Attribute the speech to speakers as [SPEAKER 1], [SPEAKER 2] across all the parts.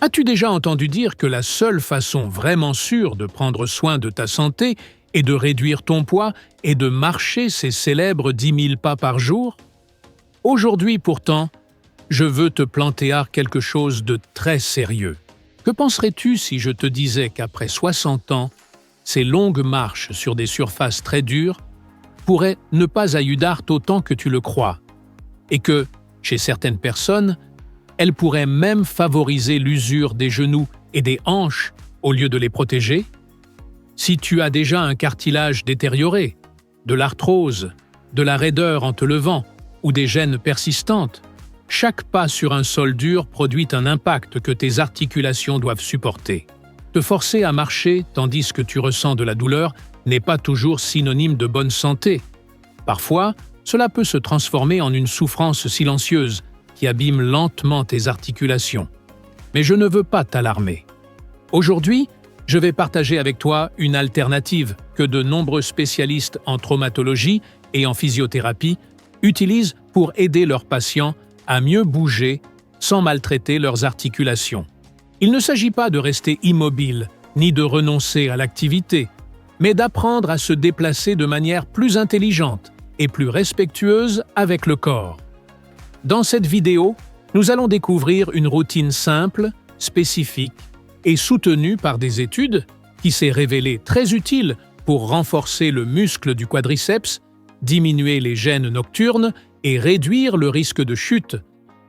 [SPEAKER 1] As-tu déjà entendu dire que la seule façon vraiment sûre de prendre soin de ta santé et de réduire ton poids est de marcher ces célèbres 10 000 pas par jour? Aujourd'hui pourtant, je veux te planter quelque chose de très sérieux. Que penserais-tu si je te disais qu'après 60 ans, ces longues marches sur des surfaces très dures pourraient ne pas ayudar autant que tu le crois, et que, chez certaines personnes, elles pourraient même favoriser l'usure des genoux et des hanches au lieu de les protéger? Si tu as déjà un cartilage détérioré, de l'arthrose, de la raideur en te levant ou des gênes persistantes, chaque pas sur un sol dur produit un impact que tes articulations doivent supporter. Te forcer à marcher tandis que tu ressens de la douleur n'est pas toujours synonyme de bonne santé. Parfois, cela peut se transformer en une souffrance silencieuse qui abîme lentement tes articulations. Mais je ne veux pas t'alarmer. Aujourd'hui, je vais partager avec toi une alternative que de nombreux spécialistes en traumatologie et en physiothérapie utilisent pour aider leurs patients à mieux bouger sans maltraiter leurs articulations. Il ne s'agit pas de rester immobile ni de renoncer à l'activité, mais d'apprendre à se déplacer de manière plus intelligente et plus respectueuse avec le corps. Dans cette vidéo, nous allons découvrir une routine simple, spécifique et soutenue par des études qui s'est révélée très utile pour renforcer le muscle du quadriceps, diminuer les gênes nocturnes et réduire le risque de chute,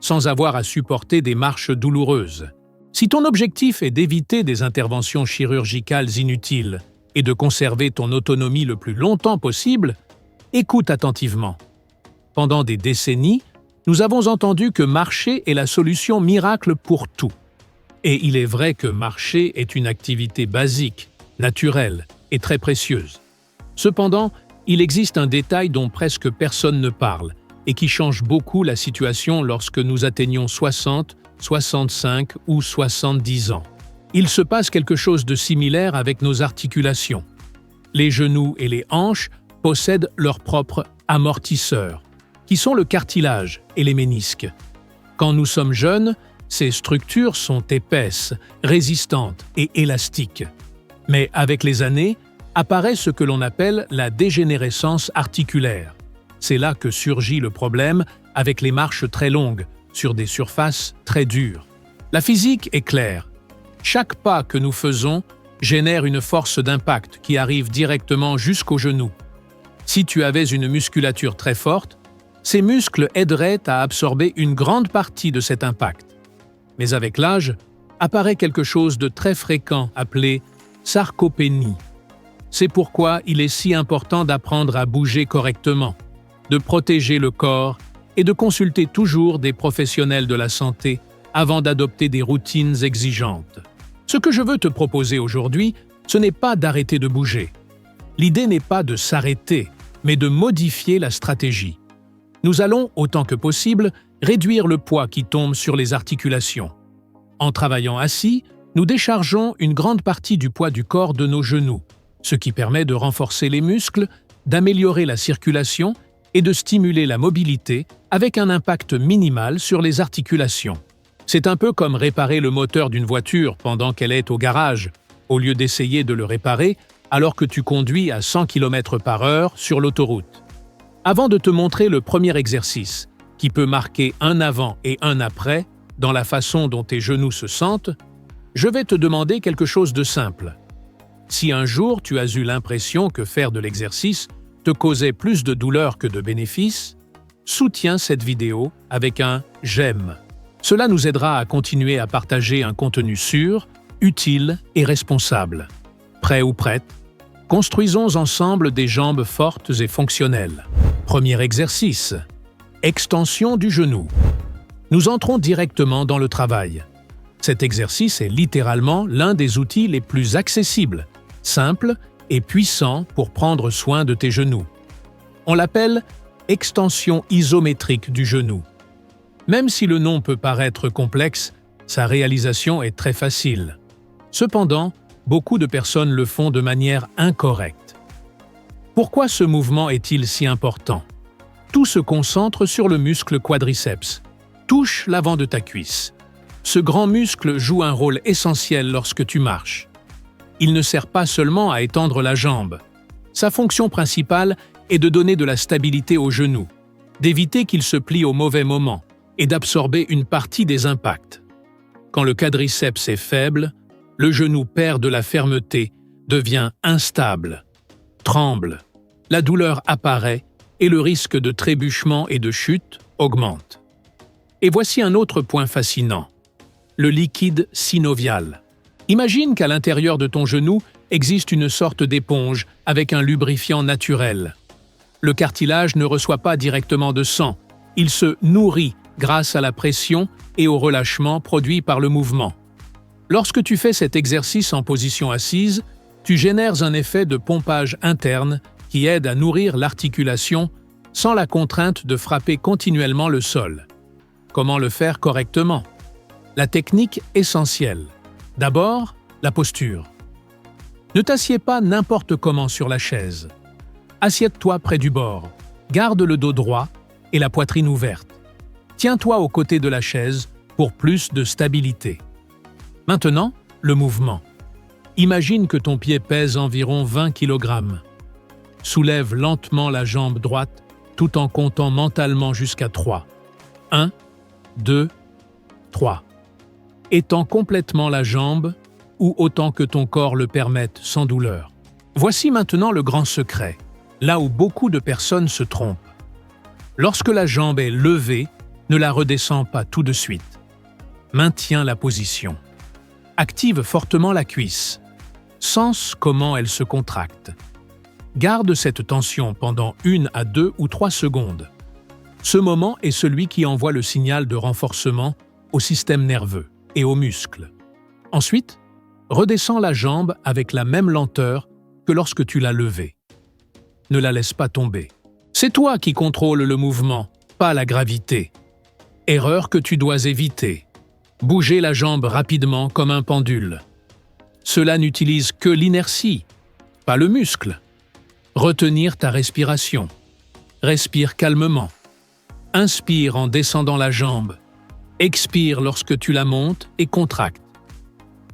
[SPEAKER 1] sans avoir à supporter des marches douloureuses. Si ton objectif est d'éviter des interventions chirurgicales inutiles et de conserver ton autonomie le plus longtemps possible, écoute attentivement. Pendant des décennies, nous avons entendu que marcher est la solution miracle pour tout. Et il est vrai que marcher est une activité basique, naturelle et très précieuse. Cependant, il existe un détail dont presque personne ne parle et qui change beaucoup la situation lorsque nous atteignons 60, 65 ou 70 ans. Il se passe quelque chose de similaire avec nos articulations. Les genoux et les hanches possèdent leurs propres amortisseurs, qui sont le cartilage et les ménisques. Quand nous sommes jeunes, ces structures sont épaisses, résistantes et élastiques. Mais avec les années, apparaît ce que l'on appelle la dégénérescence articulaire. C'est là que surgit le problème avec les marches très longues, sur des surfaces très dures. La physique est claire. Chaque pas que nous faisons génère une force d'impact qui arrive directement jusqu'au genou. Si tu avais une musculature très forte, ces muscles aideraient à absorber une grande partie de cet impact. Mais avec l'âge, apparaît quelque chose de très fréquent appelé sarcopénie. C'est pourquoi il est si important d'apprendre à bouger correctement, de protéger le corps et de consulter toujours des professionnels de la santé avant d'adopter des routines exigeantes. Ce que je veux te proposer aujourd'hui, ce n'est pas d'arrêter de bouger. L'idée n'est pas de s'arrêter, mais de modifier la stratégie. Nous allons, autant que possible, réduire le poids qui tombe sur les articulations. En travaillant assis, nous déchargeons une grande partie du poids du corps de nos genoux, ce qui permet de renforcer les muscles, d'améliorer la circulation et de stimuler la mobilité avec un impact minimal sur les articulations. C'est un peu comme réparer le moteur d'une voiture pendant qu'elle est au garage, au lieu d'essayer de le réparer alors que tu conduis à 100 km/h sur l'autoroute. Avant de te montrer le premier exercice, qui peut marquer un avant et un après dans la façon dont tes genoux se sentent, je vais te demander quelque chose de simple. Si un jour tu as eu l'impression que faire de l'exercice te causait plus de douleur que de bénéfices, soutiens cette vidéo avec un « j'aime ». Cela nous aidera à continuer à partager un contenu sûr, utile et responsable. Prêt ou prête? Construisons ensemble des jambes fortes et fonctionnelles. Premier exercice. Extension du genou. Nous entrons directement dans le travail. Cet exercice est littéralement l'un des outils les plus accessibles, simples et puissants pour prendre soin de tes genoux. On l'appelle extension isométrique du genou. Même si le nom peut paraître complexe, sa réalisation est très facile. Cependant, beaucoup de personnes le font de manière incorrecte. Pourquoi ce mouvement est-il si important? Tout se concentre sur le muscle quadriceps. Touche l'avant de ta cuisse. Ce grand muscle joue un rôle essentiel lorsque tu marches. Il ne sert pas seulement à étendre la jambe. Sa fonction principale est de donner de la stabilité au genou, d'éviter qu'il se plie au mauvais moment et d'absorber une partie des impacts. Quand le quadriceps est faible, le genou perd de la fermeté, devient instable, tremble, la douleur apparaît et le risque de trébuchement et de chute augmente. Et voici un autre point fascinant, le liquide synovial. Imagine qu'à l'intérieur de ton genou existe une sorte d'éponge avec un lubrifiant naturel. Le cartilage ne reçoit pas directement de sang, il se nourrit grâce à la pression et au relâchement produit par le mouvement. Lorsque tu fais cet exercice en position assise, tu génères un effet de pompage interne qui aide à nourrir l'articulation sans la contrainte de frapper continuellement le sol. Comment le faire correctement? La technique essentielle. D'abord, la posture. Ne t'assieds pas n'importe comment sur la chaise. Assieds-toi près du bord, garde le dos droit et la poitrine ouverte. Tiens-toi aux côtés de la chaise pour plus de stabilité. Maintenant, le mouvement. Imagine que ton pied pèse environ 20 kg. Soulève lentement la jambe droite tout en comptant mentalement jusqu'à 3. 1, 2, 3. Étends complètement la jambe ou autant que ton corps le permette sans douleur. Voici maintenant le grand secret, là où beaucoup de personnes se trompent. Lorsque la jambe est levée, ne la redescends pas tout de suite. Maintiens la position. Active fortement la cuisse. Sens comment elle se contracte. Garde cette tension pendant 1 à 2 ou 3 secondes. Ce moment est celui qui envoie le signal de renforcement au système nerveux et aux muscles. Ensuite, redescends la jambe avec la même lenteur que lorsque tu l'as levée. Ne la laisse pas tomber. C'est toi qui contrôles le mouvement, pas la gravité. Erreur que tu dois éviter. Bouger la jambe rapidement comme un pendule. Cela n'utilise que l'inertie, pas le muscle. Retenir ta respiration. Respire calmement. Inspire en descendant la jambe. Expire lorsque tu la montes et contracte.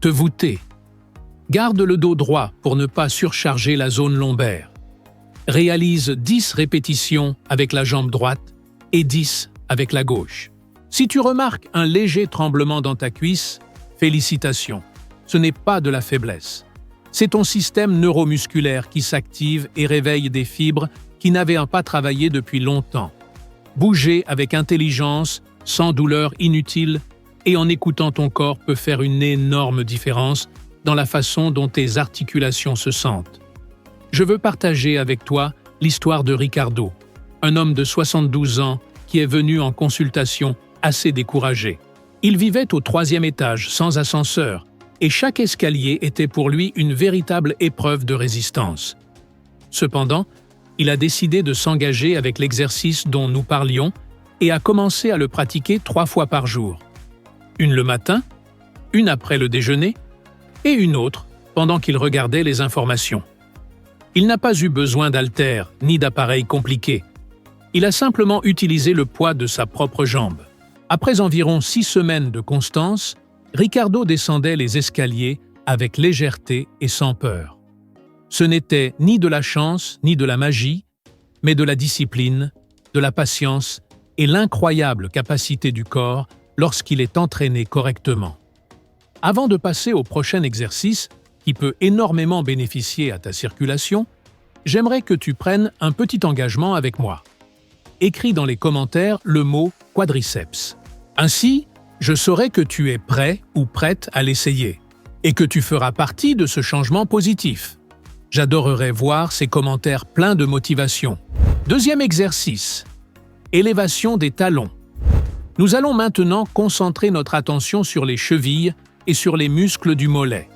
[SPEAKER 1] Te voûter. Garde le dos droit pour ne pas surcharger la zone lombaire. Réalise 10 répétitions avec la jambe droite et 10 avec la gauche. Si tu remarques un léger tremblement dans ta cuisse, félicitations. Ce n'est pas de la faiblesse. C'est ton système neuromusculaire qui s'active et réveille des fibres qui n'avaient pas travaillé depuis longtemps. Bouger avec intelligence, sans douleur inutile et en écoutant ton corps peut faire une énorme différence dans la façon dont tes articulations se sentent. Je veux partager avec toi l'histoire de Ricardo, un homme de 72 ans qui est venu en consultation assez découragé. Il vivait au 3e étage, sans ascenseur, et chaque escalier était pour lui une véritable épreuve de résistance. Cependant, il a décidé de s'engager avec l'exercice dont nous parlions et a commencé à le pratiquer 3 fois par jour. Une le matin, une après le déjeuner et une autre pendant qu'il regardait les informations. Il n'a pas eu besoin d'haltères ni d'appareils compliqués. Il a simplement utilisé le poids de sa propre jambe. Après environ 6 semaines de constance, Ricardo descendait les escaliers avec légèreté et sans peur. Ce n'était ni de la chance ni de la magie, mais de la discipline, de la patience et l'incroyable capacité du corps lorsqu'il est entraîné correctement. Avant de passer au prochain exercice, qui peut énormément bénéficier à ta circulation, j'aimerais que tu prennes un petit engagement avec moi. Écris dans les commentaires le mot « quadriceps ». Ainsi, je saurai que tu es prêt ou prête à l'essayer et que tu feras partie de ce changement positif. J'adorerais voir ces commentaires pleins de motivation. Deuxième exercice. Élévation des talons. Nous allons maintenant concentrer notre attention sur les chevilles et sur les muscles du mollet.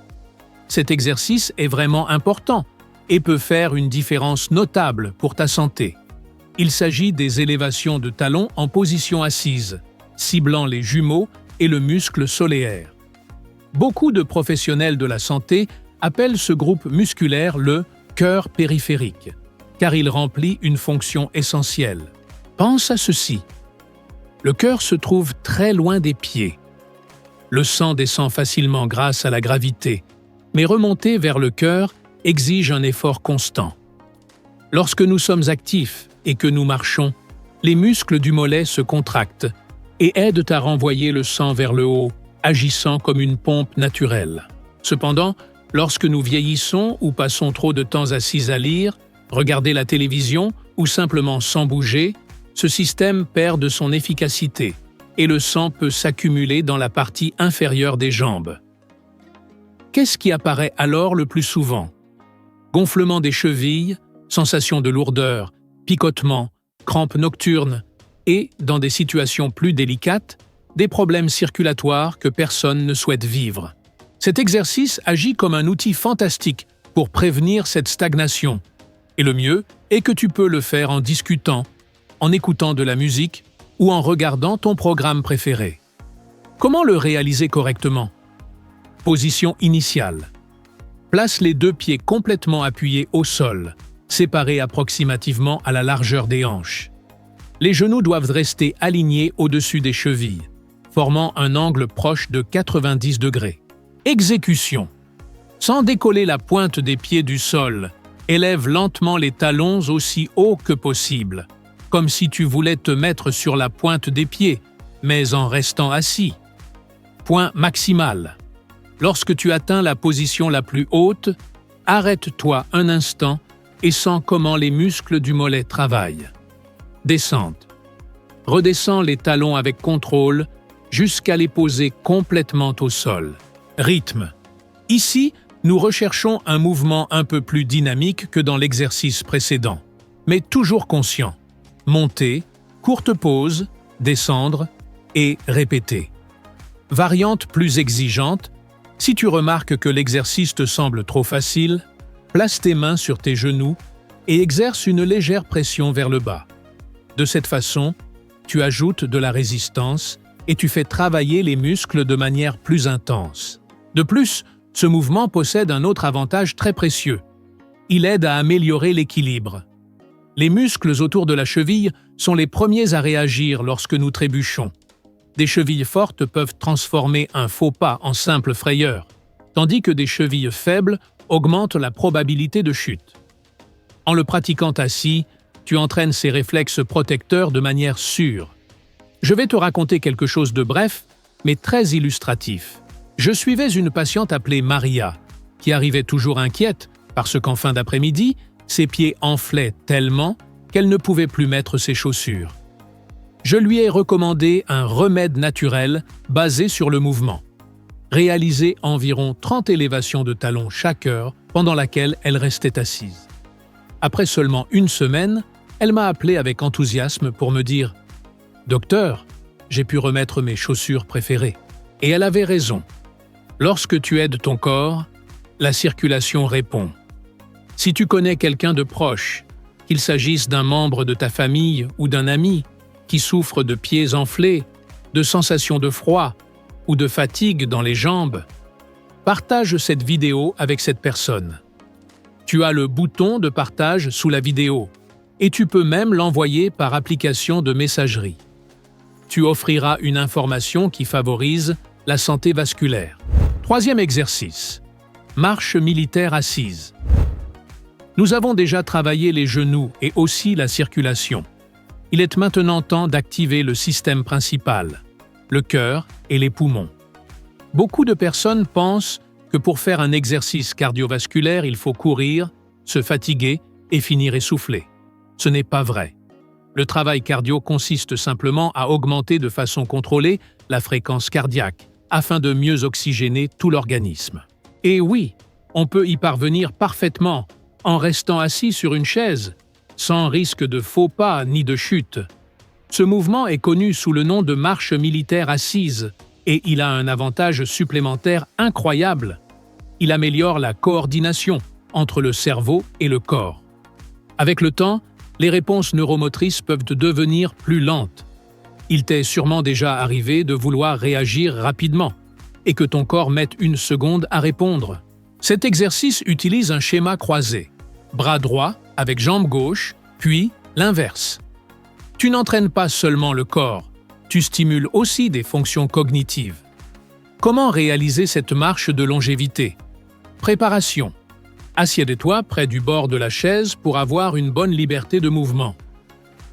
[SPEAKER 1] Cet exercice est vraiment important et peut faire une différence notable pour ta santé. Il s'agit des élévations de talons en position assise, ciblant les jumeaux et le muscle solaire. Beaucoup de professionnels de la santé appellent ce groupe musculaire le « cœur périphérique », car il remplit une fonction essentielle. Pense à ceci. Le cœur se trouve très loin des pieds. Le sang descend facilement grâce à la gravité, mais remonter vers le cœur exige un effort constant. Lorsque nous sommes actifs et que nous marchons, les muscles du mollet se contractent et aident à renvoyer le sang vers le haut, agissant comme une pompe naturelle. Cependant, lorsque nous vieillissons ou passons trop de temps assis à lire, regarder la télévision ou simplement sans bouger, ce système perd de son efficacité et le sang peut s'accumuler dans la partie inférieure des jambes. Qu'est-ce qui apparaît alors le plus souvent? Gonflement des chevilles, sensation de lourdeur, picotement, crampes nocturnes et, dans des situations plus délicates, des problèmes circulatoires que personne ne souhaite vivre. Cet exercice agit comme un outil fantastique pour prévenir cette stagnation. Et le mieux est que tu peux le faire en discutant, en écoutant de la musique ou en regardant ton programme préféré. Comment le réaliser correctement? Position initiale. Place les 2 pieds complètement appuyés au sol, séparés approximativement à la largeur des hanches. Les genoux doivent rester alignés au-dessus des chevilles, formant un angle proche de 90 degrés. Exécution. Sans décoller la pointe des pieds du sol, élève lentement les talons aussi haut que possible, comme si tu voulais te mettre sur la pointe des pieds, mais en restant assis. Point maximal. Lorsque tu atteins la position la plus haute, arrête-toi un instant et sens comment les muscles du mollet travaillent. Descente. Redescends les talons avec contrôle jusqu'à les poser complètement au sol. Rythme. Ici, nous recherchons un mouvement un peu plus dynamique que dans l'exercice précédent, mais toujours conscient. Monter, courte pause, descendre et répéter. Variante plus exigeante. Si tu remarques que l'exercice te semble trop facile, place tes mains sur tes genoux et exerce une légère pression vers le bas. De cette façon, tu ajoutes de la résistance et tu fais travailler les muscles de manière plus intense. De plus, ce mouvement possède un autre avantage très précieux. Il aide à améliorer l'équilibre. Les muscles autour de la cheville sont les premiers à réagir lorsque nous trébuchons. Des chevilles fortes peuvent transformer un faux pas en simple frayeur, tandis que des chevilles faibles augmentent la probabilité de chute. En le pratiquant assis, tu entraînes ces réflexes protecteurs de manière sûre. Je vais te raconter quelque chose de bref, mais très illustratif. Je suivais une patiente appelée Maria, qui arrivait toujours inquiète parce qu'en fin d'après-midi, ses pieds enflaient tellement qu'elle ne pouvait plus mettre ses chaussures. Je lui ai recommandé un remède naturel basé sur le mouvement. Réaliser environ 30 élévations de talons chaque heure pendant laquelle elle restait assise. Après seulement 1 semaine, elle m'a appelé avec enthousiasme pour me dire « Docteur, j'ai pu remettre mes chaussures préférées. » Et elle avait raison. Lorsque tu aides ton corps, la circulation répond. Si tu connais quelqu'un de proche, qu'il s'agisse d'un membre de ta famille ou d'un ami, qui souffre de pieds enflés, de sensations de froid ou de fatigue dans les jambes, partage cette vidéo avec cette personne. Tu as le bouton de partage sous la vidéo et tu peux même l'envoyer par application de messagerie. Tu offriras une information qui favorise la santé vasculaire. 3e exercice. Marche militaire assise. Nous avons déjà travaillé les genoux et aussi la circulation. Il est maintenant temps d'activer le système principal, le cœur et les poumons. Beaucoup de personnes pensent que pour faire un exercice cardiovasculaire, il faut courir, se fatiguer et finir essoufflé. Ce n'est pas vrai. Le travail cardio consiste simplement à augmenter de façon contrôlée la fréquence cardiaque afin de mieux oxygéner tout l'organisme. Et oui, on peut y parvenir parfaitement en restant assis sur une chaise, sans risque de faux pas ni de chute. Ce mouvement est connu sous le nom de marche militaire assise et il a un avantage supplémentaire incroyable. Il améliore la coordination entre le cerveau et le corps. Avec le temps, les réponses neuromotrices peuvent devenir plus lentes. Il t'est sûrement déjà arrivé de vouloir réagir rapidement et que ton corps mette 1 seconde à répondre. Cet exercice utilise un schéma croisé. Bras droit avec jambe gauche, puis l'inverse. Tu n'entraînes pas seulement le corps, tu stimules aussi des fonctions cognitives. Comment réaliser cette marche de longévité? Préparation. Assieds-toi près du bord de la chaise pour avoir une bonne liberté de mouvement.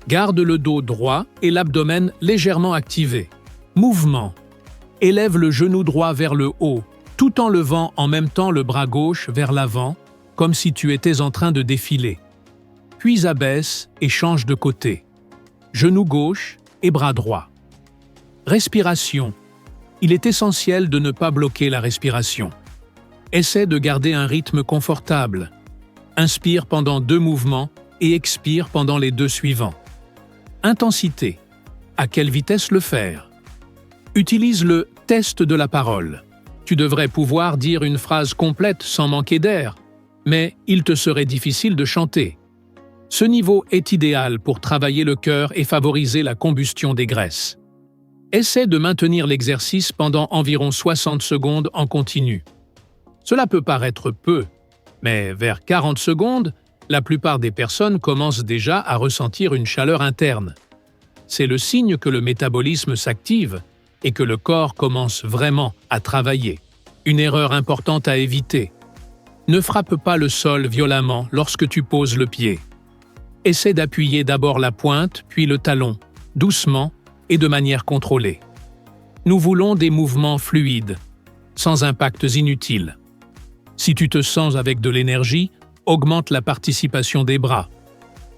[SPEAKER 1] Garde le dos droit et l'abdomen légèrement activé. Mouvement. Élève le genou droit vers le haut, tout en levant en même temps le bras gauche vers l'avant, comme si tu étais en train de défiler. Puis abaisse et change de côté. Genou gauche et bras droit. Respiration. Il est essentiel de ne pas bloquer la respiration. Essaie de garder un rythme confortable. Inspire pendant 2 mouvements et expire pendant les 2 suivants. Intensité. À quelle vitesse le faire? Utilise le test de la parole. Tu devrais pouvoir dire une phrase complète sans manquer d'air, mais il te serait difficile de chanter. Ce niveau est idéal pour travailler le cœur et favoriser la combustion des graisses. Essaie de maintenir l'exercice pendant environ 60 secondes en continu. Cela peut paraître peu, mais vers 40 secondes, la plupart des personnes commencent déjà à ressentir une chaleur interne. C'est le signe que le métabolisme s'active et que le corps commence vraiment à travailler. Une erreur importante à éviter. Ne frappe pas le sol violemment lorsque tu poses le pied. Essaie d'appuyer d'abord la pointe, puis le talon, doucement et de manière contrôlée. Nous voulons des mouvements fluides, sans impacts inutiles. Si tu te sens avec de l'énergie, augmente la participation des bras.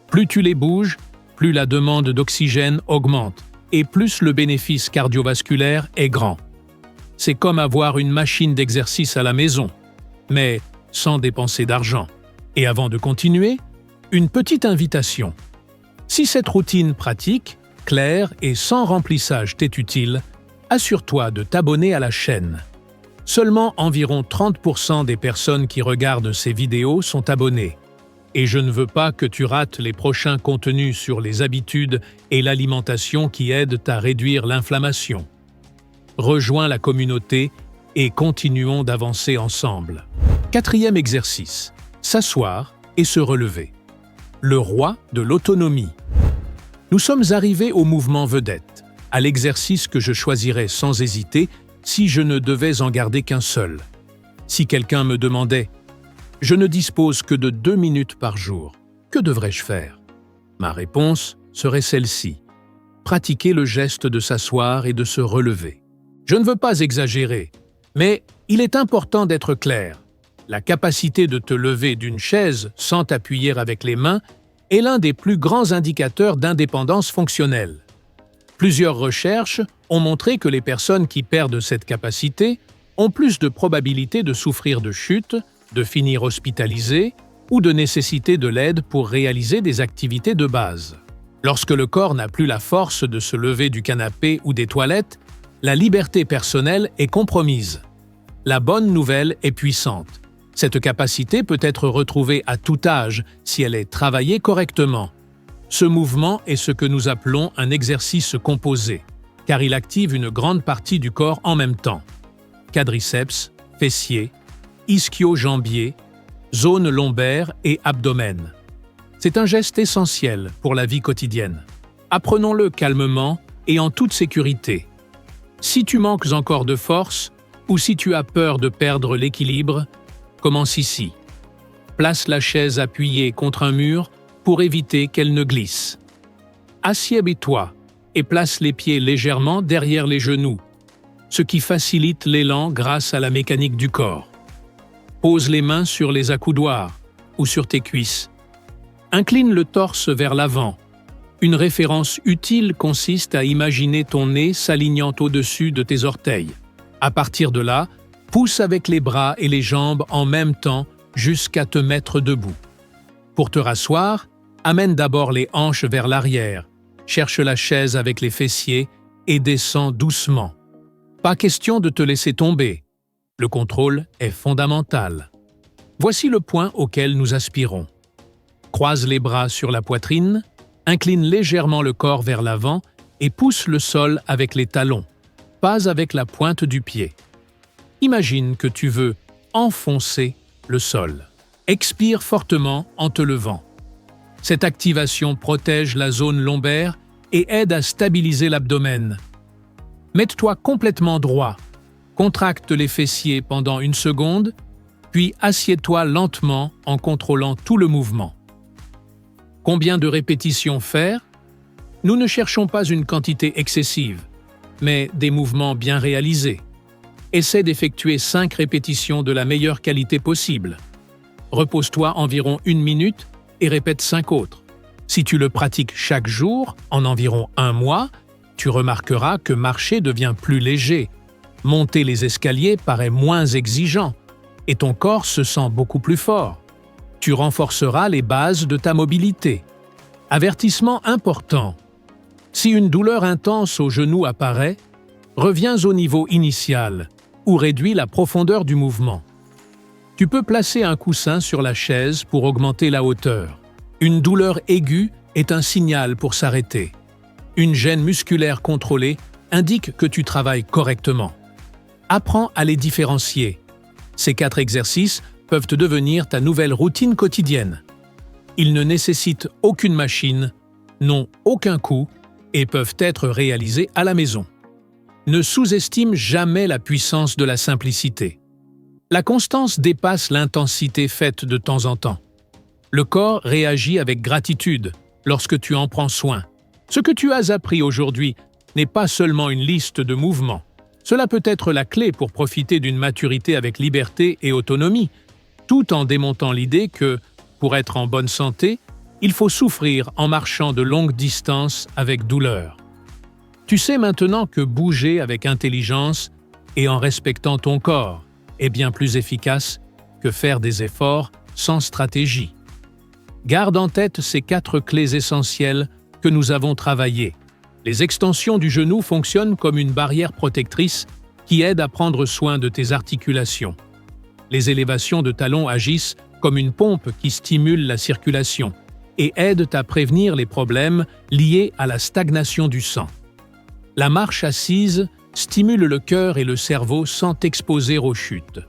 [SPEAKER 1] Plus tu les bouges, plus la demande d'oxygène augmente et plus le bénéfice cardiovasculaire est grand. C'est comme avoir une machine d'exercice à la maison, mais sans dépenser d'argent. Et avant de continuer, une petite invitation. Si cette routine pratique, claire et sans remplissage t'est utile, assure-toi de t'abonner à la chaîne. Seulement environ 30% des personnes qui regardent ces vidéos sont abonnées. Et je ne veux pas que tu rates les prochains contenus sur les habitudes et l'alimentation qui aident à réduire l'inflammation. Rejoins la communauté et continuons d'avancer ensemble. 4e exercice. S'asseoir et se relever. Le roi de l'autonomie. Nous sommes arrivés au mouvement vedette, à l'exercice que je choisirais sans hésiter si je ne devais en garder qu'un seul. Si quelqu'un me demandait « Je ne dispose que de 2 minutes par jour, que devrais-je faire ?» Ma réponse serait celle-ci. Pratiquer le geste de s'asseoir et de se relever. Je ne veux pas exagérer, mais il est important d'être clair. La capacité de te lever d'une chaise sans t'appuyer avec les mains est l'un des plus grands indicateurs d'indépendance fonctionnelle. Plusieurs recherches ont montré que les personnes qui perdent cette capacité ont plus de probabilités de souffrir de chutes, de finir hospitalisées ou de nécessiter de l'aide pour réaliser des activités de base. Lorsque le corps n'a plus la force de se lever du canapé ou des toilettes, la liberté personnelle est compromise. La bonne nouvelle est puissante. Cette capacité peut être retrouvée à tout âge si elle est travaillée correctement. Ce mouvement est ce que nous appelons un exercice composé, car il active une grande partie du corps en même temps. Quadriceps, fessiers, ischio-jambiers, zone lombaire et abdomen. C'est un geste essentiel pour la vie quotidienne. Apprenons-le calmement et en toute sécurité. Si tu manques encore de force ou si tu as peur de perdre l'équilibre, commence ici. Place la chaise appuyée contre un mur pour éviter qu'elle ne glisse. Assieds-toi et place les pieds légèrement derrière les genoux, ce qui facilite l'élan grâce à la mécanique du corps. Pose les mains sur les accoudoirs ou sur tes cuisses. Incline le torse vers l'avant. Une référence utile consiste à imaginer ton nez s'alignant au-dessus de tes orteils. À partir de là, pousse avec les bras et les jambes en même temps jusqu'à te mettre debout. Pour te rasseoir, amène d'abord les hanches vers l'arrière, cherche la chaise avec les fessiers et descends doucement. Pas question de te laisser tomber. Le contrôle est fondamental. Voici le point auquel nous aspirons. Croise les bras sur la poitrine, incline légèrement le corps vers l'avant et pousse le sol avec les talons, pas avec la pointe du pied. Imagine que tu veux enfoncer le sol. Expire fortement en te levant. Cette activation protège la zone lombaire et aide à stabiliser l'abdomen. Mets-toi complètement droit. Contracte les fessiers pendant 1 seconde, puis assieds-toi lentement en contrôlant tout le mouvement. Combien de répétitions faire? Nous ne cherchons pas une quantité excessive, mais des mouvements bien réalisés. Essaie d'effectuer 5 répétitions de la meilleure qualité possible. Repose-toi environ 1 minute et répète 5 autres. Si tu le pratiques chaque jour, en environ 1 mois, tu remarqueras que marcher devient plus léger, monter les escaliers paraît moins exigeant et ton corps se sent beaucoup plus fort. Tu renforceras les bases de ta mobilité. Avertissement important. Si une douleur intense au genou apparaît, reviens au niveau initial ou réduis la profondeur du mouvement. Tu peux placer un coussin sur la chaise pour augmenter la hauteur. Une douleur aiguë est un signal pour s'arrêter. Une gêne musculaire contrôlée indique que tu travailles correctement. Apprends à les différencier. Ces 4 exercices peuvent devenir ta nouvelle routine quotidienne. Ils ne nécessitent aucune machine, n'ont aucun coût et peuvent être réalisés à la maison. Ne sous-estime jamais la puissance de la simplicité. La constance dépasse l'intensité faite de temps en temps. Le corps réagit avec gratitude lorsque tu en prends soin. Ce que tu as appris aujourd'hui n'est pas seulement une liste de mouvements. Cela peut être la clé pour profiter d'une maturité avec liberté et autonomie, tout en démontant l'idée que, pour être en bonne santé, il faut souffrir en marchant de longues distances avec douleur. Tu sais maintenant que bouger avec intelligence et en respectant ton corps est bien plus efficace que faire des efforts sans stratégie. Garde en tête ces 4 clés essentielles que nous avons travaillées. Les extensions du genou fonctionnent comme une barrière protectrice qui aide à prendre soin de tes articulations. Les élévations de talons agissent comme une pompe qui stimule la circulation et aident à prévenir les problèmes liés à la stagnation du sang. La marche assise stimule le cœur et le cerveau sans t'exposer aux chutes.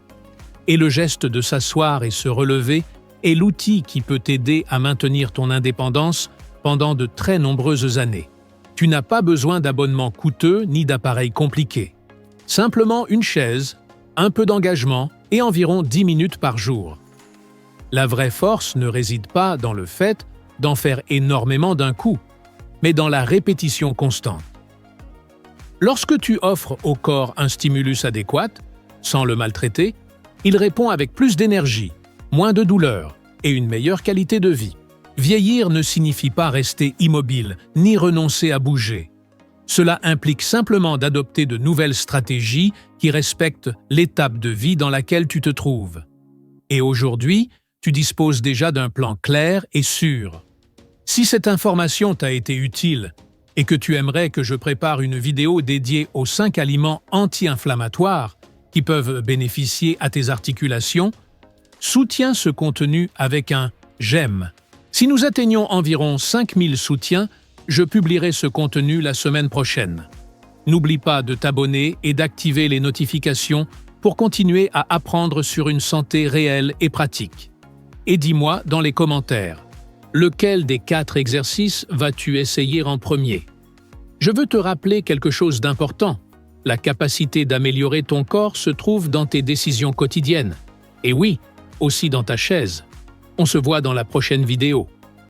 [SPEAKER 1] Et le geste de s'asseoir et se relever est l'outil qui peut t'aider à maintenir ton indépendance pendant de très nombreuses années. Tu n'as pas besoin d'abonnements coûteux ni d'appareils compliqués. Simplement une chaise, un peu d'engagement et environ 10 minutes par jour. La vraie force ne réside pas dans le fait d'en faire énormément d'un coup, mais dans la répétition constante. Lorsque tu offres au corps un stimulus adéquat, sans le maltraiter, il répond avec plus d'énergie, moins de douleur et une meilleure qualité de vie. Vieillir ne signifie pas rester immobile, ni renoncer à bouger. Cela implique simplement d'adopter de nouvelles stratégies qui respectent l'étape de vie dans laquelle tu te trouves. Et aujourd'hui, tu disposes déjà d'un plan clair et sûr. Si cette information t'a été utile et que tu aimerais que je prépare une vidéo dédiée aux 5 aliments anti-inflammatoires qui peuvent bénéficier à tes articulations, soutiens ce contenu avec un « j'aime ». Si nous atteignons environ 5000 soutiens, je publierai ce contenu la semaine prochaine. N'oublie pas de t'abonner et d'activer les notifications pour continuer à apprendre sur une santé réelle et pratique. Et dis-moi dans les commentaires, lequel des 4 exercices vas-tu essayer en premier? Je veux te rappeler quelque chose d'important. La capacité d'améliorer ton corps se trouve dans tes décisions quotidiennes. Et oui, aussi dans ta chaise. On se voit dans la prochaine vidéo.